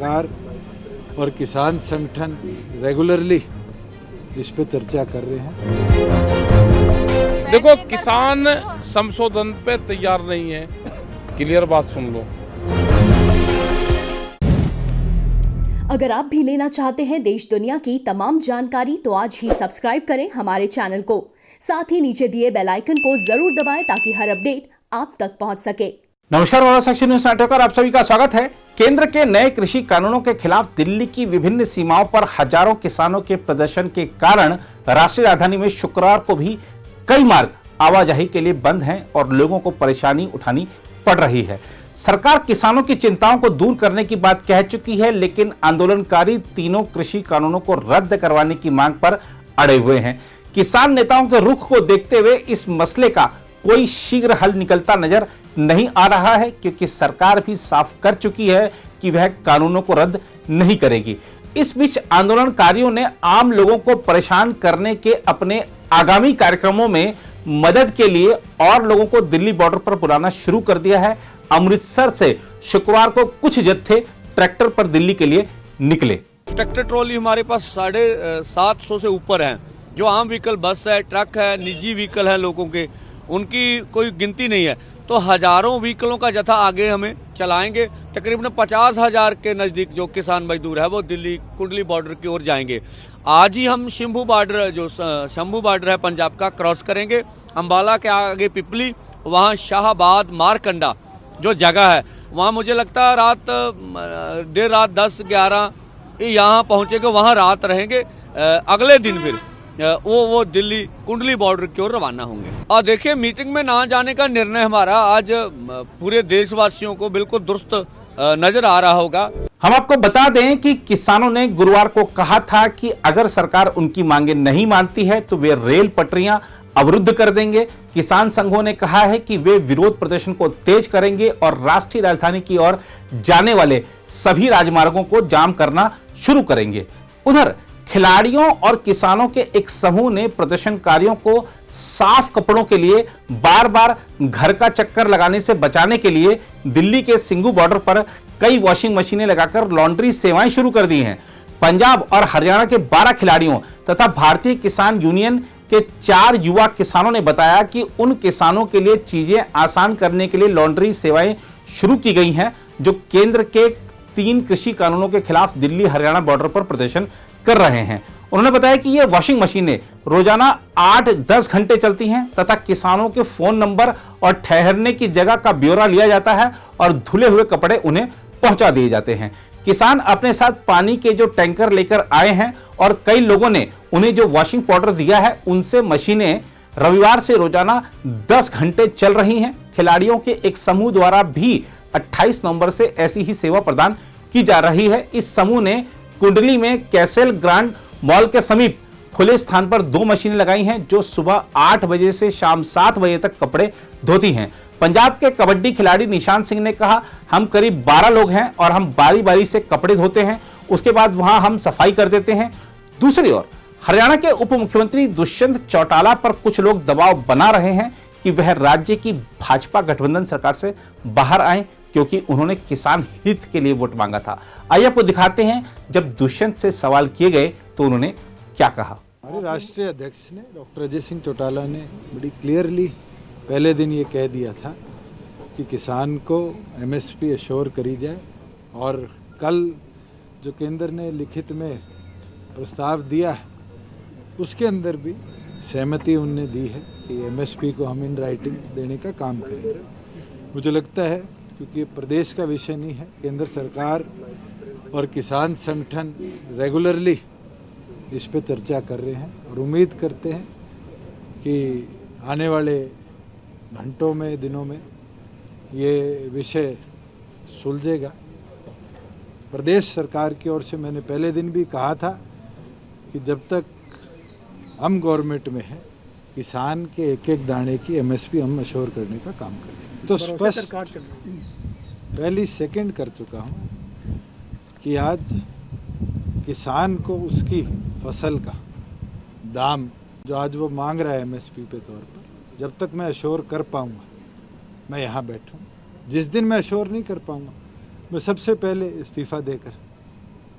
सरकार और किसान संगठन रेगुलरली इस पे चर्चा कर रहे हैं। देखो, किसान संशोधन पे तैयार नहीं है, क्लियर बात सुन लो। अगर आप भी लेना चाहते हैं देश दुनिया की तमाम जानकारी तो आज ही सब्सक्राइब करें हमारे चैनल को। साथ ही नीचे दिए बेल आइकन को जरूर दबाएं ताकि हर अपडेट आप तक पहुंच सके। नमस्कार, वाराणसी एक्शन न्यूज नेटवर्क पर आप सभी का स्वागत है। केंद्र के नए कृषि कानूनों के खिलाफ दिल्ली की विभिन्न सीमाओं पर हजारों किसानों के प्रदर्शन के कारण राष्ट्रीय राजधानी में शुक्रवार को भी कई मार्ग आवाजाही के लिए बंद हैं और लोगों को परेशानी उठानी पड़ रही है। सरकार किसानों की चिंताओं को दूर करने की बात कह चुकी है, लेकिन आंदोलनकारी तीनों कृषि कानूनों को रद्द करवाने की मांग पर अड़े हुए हैं। किसान नेताओं के रुख को देखते हुए इस मसले का कोई शीघ्र हल निकलता नजर नहीं आ रहा है, क्योंकि सरकार भी साफ कर चुकी है कि वह कानूनों को रद्द नहीं करेगी। इस बीच आंदोलनकारियों ने आम लोगों को परेशान करने के अपने आगामी कार्यक्रमों में मदद के लिए और लोगों को दिल्ली बॉर्डर पर बुलाना शुरू कर दिया है। अमृतसर से शुक्रवार को कुछ जत्थे ट्रैक्टर पर दिल्ली के लिए निकले। ट्रैक्टर ट्रॉली हमारे पास 750 से ऊपर है। जो आम व्हीकल, बस है, ट्रक है, निजी व्हीकल है लोगों के, उनकी कोई गिनती नहीं है। तो हजारों व्हीकलों का जत्था आगे हमें चलाएंगे। तकरीबन 50,000 के नजदीक जो किसान मजदूर है वो दिल्ली कुंडली बॉर्डर की ओर जाएंगे। आज ही हम शंभू बॉर्डर है पंजाब का, क्रॉस करेंगे। अंबाला के आगे पिपली, वहाँ शाहबाद मारकंडा जो जगह है, वहाँ मुझे लगता है देर रात 10-11 यहाँ पहुँचेंगे, वहाँ रात रहेंगे। अगले दिन फिर वो दिल्ली कुंडली बॉर्डर की ओर रवाना होंगे। और देखिए, मीटिंग में ना जाने का निर्णय हमारा आज पूरे देशवासियों को बिल्कुल दुरुस्त नजर आ रहा होगा। हम आपको बता दें कि किसानों ने गुरुवार को कहा था कि अगर सरकार उनकी मांगे नहीं मानती है तो वे रेल पटरियां अवरुद्ध कर देंगे। किसान संघों ने कहा है कि वे विरोध प्रदर्शन को तेज करेंगे और राष्ट्रीय राजधानी की ओर जाने वाले सभी राजमार्गों को जाम करना शुरू करेंगे। उधर खिलाड़ियों और किसानों के एक समूह ने प्रदर्शनकारियों को साफ कपड़ों के लिए बार बार घर का चक्कर लगाने से बचाने के लिए दिल्ली के सिंघू बॉर्डर पर कई वॉशिंग मशीनें लगाकर लॉन्ड्री सेवाएं शुरू कर दी हैं। पंजाब और हरियाणा के 12 खिलाड़ियों तथा भारतीय किसान यूनियन के 4 युवा किसानों ने बताया कि उन किसानों के लिए चीजें आसान करने के लिए लॉन्ड्री सेवाएं शुरू की गई हैं, जो केंद्र के 3 कृषि कानूनों के खिलाफ दिल्ली हरियाणा बॉर्डर पर प्रदर्शन कर रहे हैं। उन्होंने बताया कि ये वॉशिंग मशीनें रोजाना 8-10 घंटे चलती हैं तथा किसानों के फोन नंबर और ठहरने की जगह का ब्यौरा लिया जाता है और धुले हुए कपड़े उन्हें पहुंचा दिए जाते हैं। किसान अपने साथ पानी के जो टैंकर लेकर आए हैं और कई लोगों ने उन्हें जो वॉशिंग पाउडर दिया है, उनसे मशीनें रविवार से रोजाना 10 घंटे चल रही हैं। खिलाड़ियों के एक समूह द्वारा भी 28 नवंबर से ऐसी ही सेवा प्रदान की जा रही है। इस समूह ने कुंडली में कैसेल ग्रांड मॉल के समीप खुले स्थान पर 2 मशीनें लगाई हैं, जो सुबह 8 बजे से शाम 7 बजे तक कपड़े धोती हैं। पंजाब के कबड्डी खिलाड़ी निशांत सिंह ने कहा, हम करीब 12 लोग हैं और हम बारी बारी से कपड़े धोते हैं, उसके बाद वहां हम सफाई कर देते हैं। दूसरी ओर हरियाणा के उप मुख्यमंत्री दुष्यंत चौटाला पर कुछ लोग दबाव बना रहे हैं कि वह राज्य की भाजपा गठबंधन सरकार से बाहर आए, क्योंकि उन्होंने किसान हित के लिए वोट मांगा था। आइए आपको दिखाते हैं जब दुष्यंत से सवाल किए गए तो उन्होंने क्या कहा। हमारे राष्ट्रीय अध्यक्ष ने, डॉक्टर अजय सिंह चौटाला ने बड़ी क्लियरली पहले दिन ये कह दिया था कि किसान को एमएसपी अश्योर करी जाए, और कल जो केंद्र ने लिखित में प्रस्ताव दिया है उसके अंदर भी सहमति उनने दी है कि एमएसपी को हम इन राइटिंग देने का काम करेंगे। मुझे लगता है, क्योंकि ये प्रदेश का विषय नहीं है, केंद्र सरकार और किसान संगठन रेगुलरली इस पे चर्चा कर रहे हैं और उम्मीद करते हैं कि आने वाले घंटों में, दिनों में ये विषय सुलझेगा। प्रदेश सरकार की ओर से मैंने पहले दिन भी कहा था कि जब तक हम गवर्नमेंट में हैं, किसान के एक एक दाने की एमएसपी हम अश्योर करने का काम करें। तो स्पष्ट पहली सेकंड कर चुका हूँ कि आज किसान को उसकी फसल का दाम जो आज वो मांग रहा है एमएसपी पे तौर पर, जब तक मैं अश्योर कर पाऊँगा मैं यहाँ बैठूँ। जिस दिन मैं अश्योर नहीं कर पाऊँगा मैं सबसे पहले इस्तीफ़ा देकर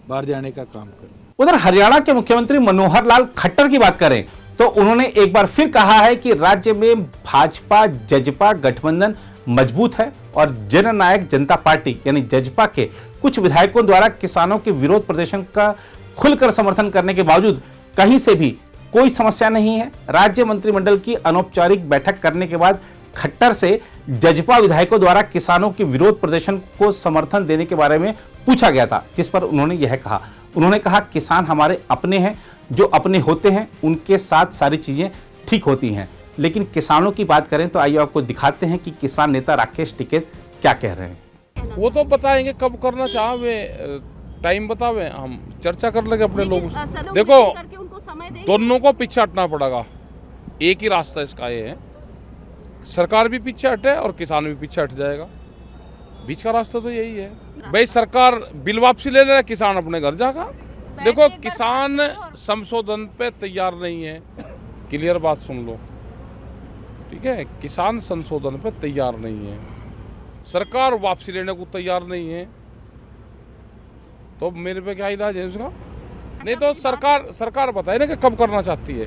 बाहर जाने का काम करूँ। उधर हरियाणा के मुख्यमंत्री मनोहर लाल खट्टर की बात करें तो उन्होंने एक बार फिर कहा है कि राज्य में भाजपा जजपा गठबंधन मजबूत है और जननायक जनता पार्टी यानी जजपा के कुछ विधायकों द्वारा किसानों के विरोध प्रदर्शन का खुलकर समर्थन करने के बावजूद कहीं से भी कोई समस्या नहीं है। राज्य मंत्रिमंडल की अनौपचारिक बैठक करने के बाद खट्टर से जजपा विधायकों द्वारा किसानों के विरोध प्रदर्शन को समर्थन देने के बारे में पूछा गया था, जिस पर उन्होंने यह कहा। उन्होंने कहा किसान हमारे अपने हैं, जो अपने होते हैं उनके साथ सारी चीजें ठीक होती हैं। लेकिन किसानों की बात करें तो आइए आपको दिखाते हैं कि किसान नेता राकेश टिकैत क्या कह रहे हैं। वो तो बताएंगे कब करना चाहे, टाइम बतावे, हम चर्चा कर लेंगे अपने लोगों से। देखो दोनों को पीछे हटना पड़ेगा, एक ही रास्ता इसका ये है, सरकार भी पीछे हटे और किसान भी पीछे हट जाएगा। बीच का रास्ता तो यही है भाई। सरकार बिल वापसी ले लेना, किसान अपने घर जाएगा। देखो किसान संशोधन पे तैयार नहीं है, क्लियर बात सुन लो, ठीक है। किसान संशोधन पे तैयार नहीं है, सरकार वापसी लेने को तैयार नहीं है, तो मेरे पे क्या इलाज है उसका? नहीं तो सरकार बताए ना कि कब करना चाहती है।